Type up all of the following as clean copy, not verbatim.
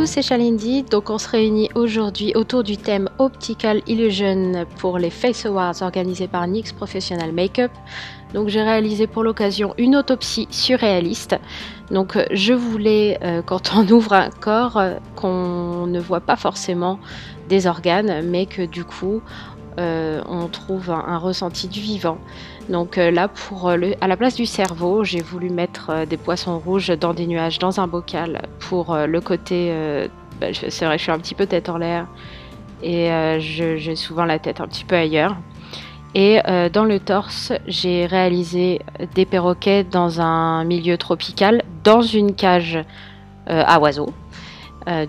Coucou, c'est Shalindi. Donc on se réunit aujourd'hui autour du thème Optical Illusion pour les Face Awards organisés par NYX Professional Makeup. Donc j'ai réalisé pour l'occasion une autopsie surréaliste. Donc je voulais, quand on ouvre un corps, qu'on ne voit pas forcément des organes, mais que du coup on trouve un ressenti du vivant. Donc là, à la place du cerveau, j'ai voulu mettre des poissons rouges dans des nuages dans un bocal pour le côté... c'est vrai que je suis un petit peu tête en l'air et j'ai souvent la tête un petit peu ailleurs. Et dans le torse, j'ai réalisé des perroquets dans un milieu tropical, dans une cage à oiseaux.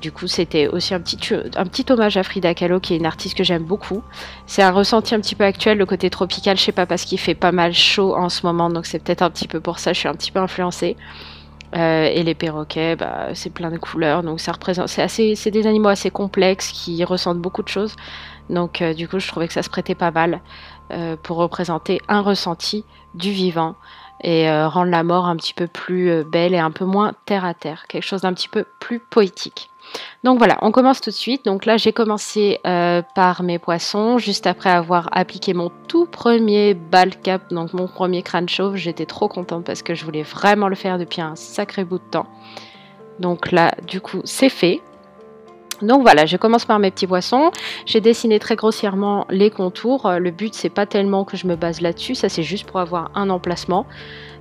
Du coup, c'était aussi un petit hommage à Frida Kahlo, qui est une artiste que j'aime beaucoup. C'est un ressenti un petit peu actuel, le côté tropical, je sais pas, parce qu'il fait pas mal chaud en ce moment, donc c'est peut-être un petit peu pour ça, je suis un petit peu influencée. Et les perroquets, c'est plein de couleurs, donc ça représente, c'est des animaux assez complexes qui ressentent beaucoup de choses. Donc du coup, je trouvais que ça se prêtait pas mal pour représenter un ressenti du vivant et rendre la mort un petit peu plus belle et un peu moins terre à terre, quelque chose d'un petit peu plus poétique. Donc voilà, on commence tout de suite. Donc là, j'ai commencé par mes poissons, juste après avoir appliqué mon tout premier bal cap, donc mon premier crâne chauve. J'étais trop contente parce que je voulais vraiment le faire depuis un sacré bout de temps. Donc là, du coup, c'est fait. Donc voilà, je commence par mes petits poissons. J'ai dessiné très grossièrement les contours. Le but, c'est pas tellement que je me base là-dessus, ça c'est juste pour avoir un emplacement.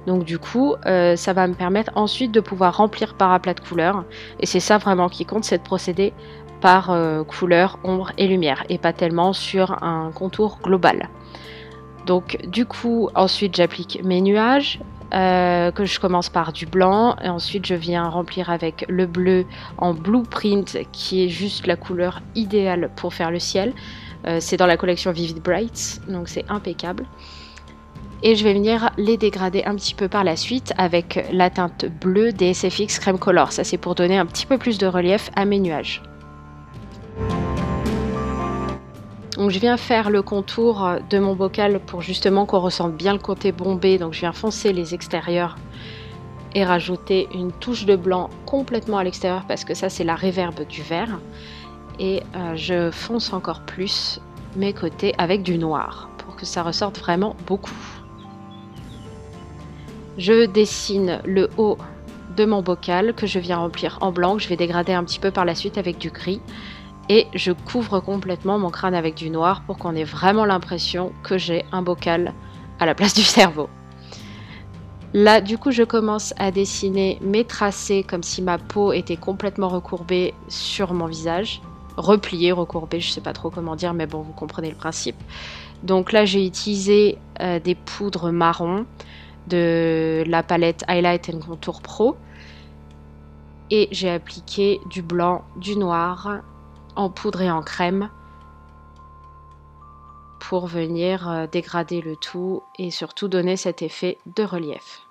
Donc du coup, ça va me permettre ensuite de pouvoir remplir par aplat de couleurs. Et c'est ça vraiment qui compte, c'est de procéder par couleur, ombre et lumière, et pas tellement sur un contour global. Donc du coup, ensuite j'applique mes nuages, que je commence par du blanc, et ensuite je viens remplir avec le bleu en blueprint, qui est juste la couleur idéale pour faire le ciel. C'est dans la collection Vivid Brights, donc c'est impeccable. Et je vais venir les dégrader un petit peu par la suite avec la teinte bleue des SFX Crème Color. Ça c'est pour donner un petit peu plus de relief à mes nuages. Donc je viens faire le contour de mon bocal pour justement qu'on ressente bien le côté bombé. Donc je viens foncer les extérieurs et rajouter une touche de blanc complètement à l'extérieur parce que ça c'est la réverb du vert. Et je fonce encore plus mes côtés avec du noir pour que ça ressorte vraiment beaucoup. Je dessine le haut de mon bocal que je viens remplir en blanc, que je vais dégrader un petit peu par la suite avec du gris. Et je couvre complètement mon crâne avec du noir pour qu'on ait vraiment l'impression que j'ai un bocal à la place du cerveau. Là, du coup, je commence à dessiner mes tracés comme si ma peau était complètement recourbée sur mon visage. Repliée, recourbée, je ne sais pas trop comment dire, mais bon, vous comprenez le principe. Donc là, j'ai utilisé des poudres marron de la palette Highlight and Contour Pro. Et j'ai appliqué du blanc, du noir en poudre et en crème pour venir dégrader le tout et surtout donner cet effet de relief.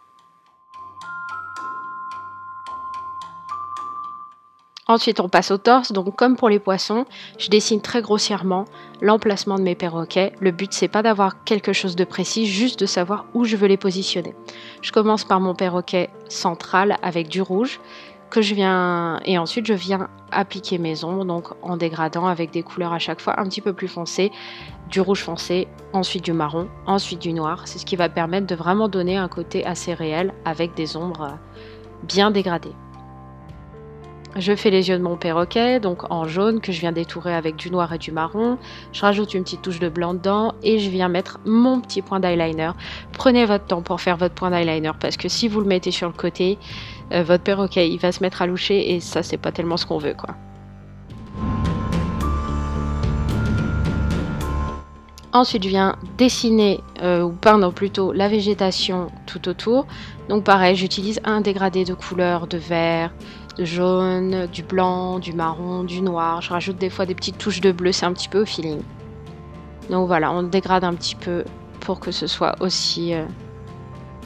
Ensuite on passe au torse, donc comme pour les poissons, je dessine très grossièrement l'emplacement de mes perroquets. Le but c'est pas d'avoir quelque chose de précis, juste de savoir où je veux les positionner. Je commence par mon perroquet central avec du rouge, et ensuite je viens appliquer mes ombres, donc en dégradant avec des couleurs à chaque fois un petit peu plus foncées, du rouge foncé, ensuite du marron, ensuite du noir. C'est ce qui va permettre de vraiment donner un côté assez réel avec des ombres bien dégradées. Je fais les yeux de mon perroquet, donc en jaune, que je viens détourer avec du noir et du marron. Je rajoute une petite touche de blanc dedans et je viens mettre mon petit point d'eyeliner. Prenez votre temps pour faire votre point d'eyeliner parce que si vous le mettez sur le côté, votre perroquet il va se mettre à loucher et ça c'est pas tellement ce qu'on veut quoi. Ensuite je viens dessiner ou peindre plutôt la végétation tout autour. Donc pareil, j'utilise un dégradé de couleurs de vert, de jaune, du blanc, du marron, du noir. Je rajoute des fois des petites touches de bleu, c'est un petit peu au feeling. Donc voilà, on dégrade un petit peu pour que ce soit aussi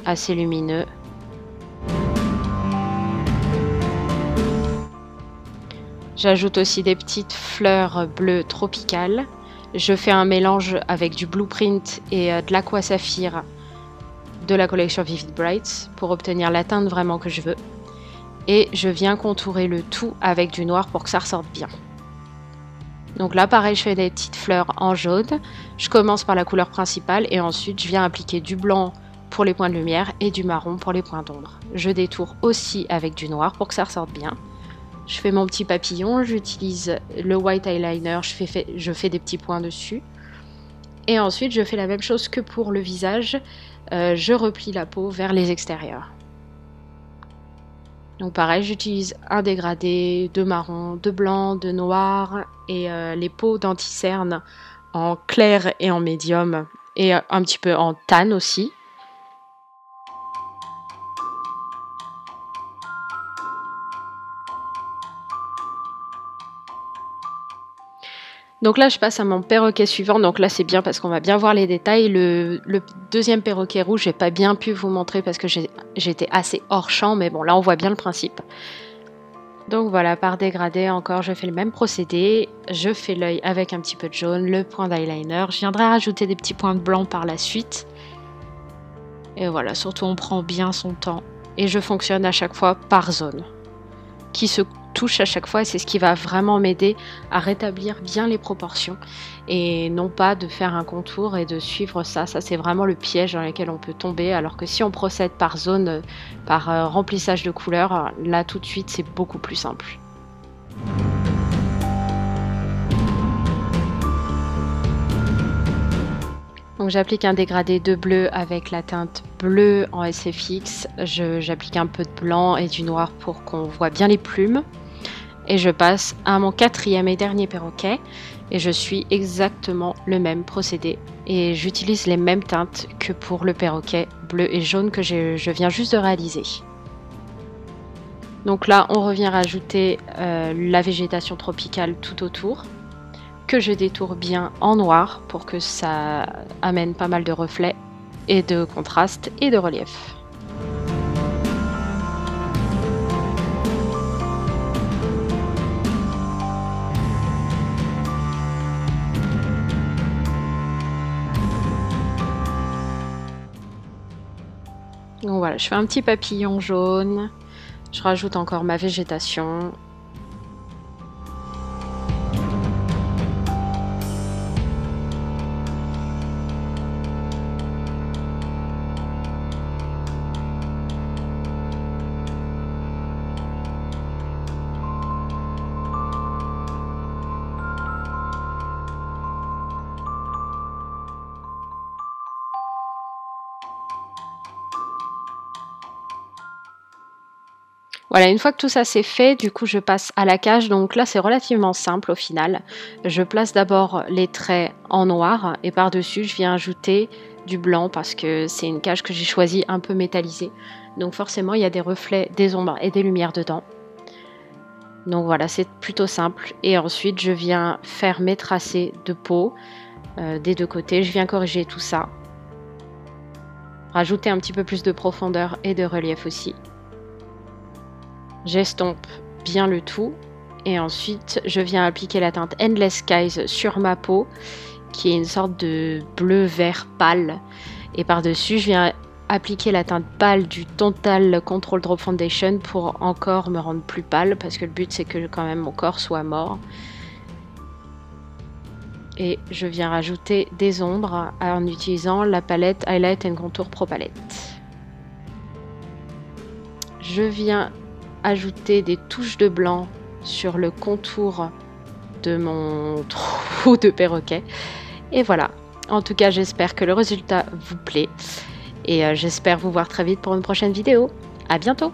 assez lumineux. J'ajoute aussi des petites fleurs bleues tropicales. Je fais un mélange avec du blueprint et de l'aqua saphir de la collection Vivid Brights pour obtenir la teinte vraiment que je veux. et je viens contourer le tout avec du noir pour que ça ressorte bien. Donc là pareil, je fais des petites fleurs en jaune, je commence par la couleur principale et ensuite je viens appliquer du blanc pour les points de lumière et du marron pour les points d'ombre. Je détourne aussi avec du noir pour que ça ressorte bien. Je fais mon petit papillon, j'utilise le white eyeliner, je fais des petits points dessus. Et ensuite je fais la même chose que pour le visage, je replie la peau vers les extérieurs. Donc pareil, j'utilise un dégradé de marron, de blanc, de noir et les peaux d'anti-cerne en clair et en médium et un petit peu en tan aussi. Donc là je passe à mon perroquet suivant, donc là c'est bien parce qu'on va bien voir les détails. Le deuxième perroquet rouge, j'ai pas bien pu vous montrer parce que j'étais assez hors champ, mais bon là on voit bien le principe. Donc voilà, par dégradé encore je fais le même procédé, je fais l'œil avec un petit peu de jaune, le point d'eyeliner, je viendrai rajouter des petits points de blanc par la suite. Et voilà, surtout on prend bien son temps et je fonctionne à chaque fois par zone qui se touche à chaque fois et c'est ce qui va vraiment m'aider à rétablir bien les proportions et non pas de faire un contour et de suivre ça. Ça c'est vraiment le piège dans lequel on peut tomber, alors que si on procède par zone, par remplissage de couleurs, là tout de suite c'est beaucoup plus simple. Donc j'applique un dégradé de bleu avec la teinte bleue en SFX, j'applique un peu de blanc et du noir pour qu'on voit bien les plumes. Et je passe à mon quatrième et dernier perroquet et je suis exactement le même procédé. Et j'utilise les mêmes teintes que pour le perroquet bleu et jaune que je viens juste de réaliser. Donc là on revient rajouter la végétation tropicale tout autour, que je détourne bien en noir pour que ça amène pas mal de reflets et de contraste et de relief. Donc voilà, je fais un petit papillon jaune, je rajoute encore ma végétation. Voilà, une fois que tout ça c'est fait, du coup je passe à la cage. Donc là c'est relativement simple au final. Je place d'abord les traits en noir et par-dessus je viens ajouter du blanc parce que c'est une cage que j'ai choisie un peu métallisée. Donc forcément il y a des reflets, des ombres et des lumières dedans. Donc voilà, c'est plutôt simple. Et ensuite je viens faire mes tracés de peau des deux côtés. Je viens corriger tout ça. Rajouter un petit peu plus de profondeur et de relief aussi. J'estompe bien le tout et ensuite je viens appliquer la teinte Endless Skies sur ma peau qui est une sorte de bleu vert pâle et par dessus je viens appliquer la teinte pâle du Tontal Control Drop Foundation pour encore me rendre plus pâle parce que le but c'est que quand même mon corps soit mort. Et je viens rajouter des ombres en utilisant la palette Highlight and Contour Pro Palette. Je viens ajouter des touches de blanc sur le contour de mon trou de perroquet et voilà, en tout cas j'espère que le résultat vous plaît et j'espère vous voir très vite pour une prochaine vidéo. À bientôt.